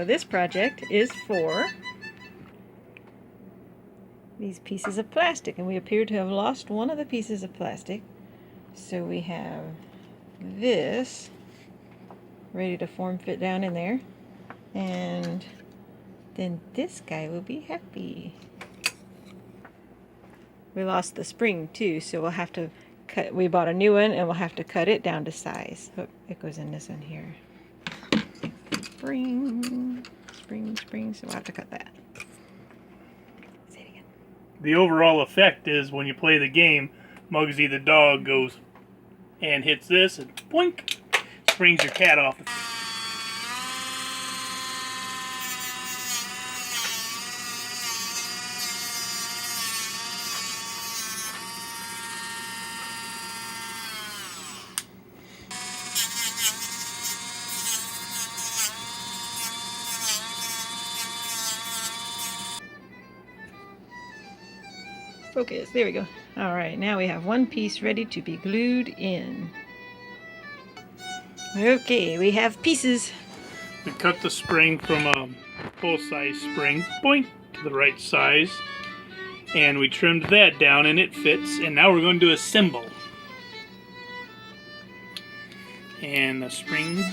this project is for these pieces of plastic, and we appear to have lost one of the pieces of plastic. So we have this ready to form fit down in there, and then this guy will be happy. We lost the spring too, so we'll have to cut. We bought a new one and we'll have to cut it down to size. Oh, it goes in this one here. Spring, so we'll have to cut that. Say it again. The overall effect is when you play the game, Muggsy the dog goes and hits this and boink, springs your cat off. Focus, there we go. Alright, now we have one piece ready to be glued in. Okay, we have pieces. We cut the spring from a full-size spring, boink, to the right size. And we trimmed that down and it fits. And now we're going to assemble. And the spring.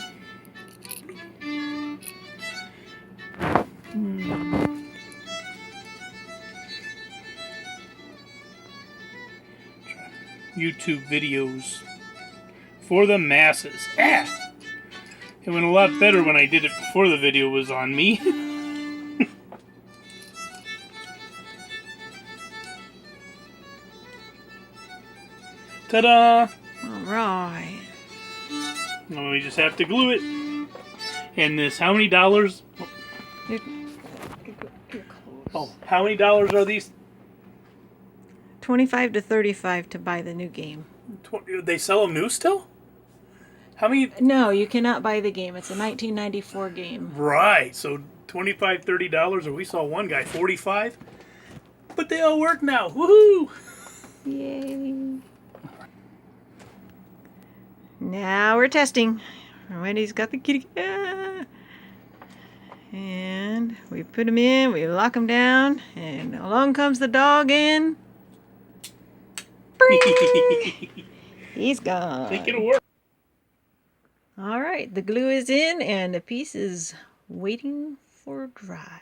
YouTube videos for the masses. Ah! It went a lot better when I did it before the video was on me. Ta-da! Alright. Now we just have to glue it. And this, how many dollars? Oh, how many dollars are these? $25 to $35 to buy the new game. They sell them new still? How many? No, you cannot buy the game. It's a 1994 game. Right, so $25, $30, or we saw one guy, $45. But they all work now. Woohoo! Yay. Now we're testing. Wendy's got the kitty. Ah. And we put him in, we lock him down, and along comes the dog in. He's gone. Think it'll work. All right, the glue is in and the piece is waiting for dry.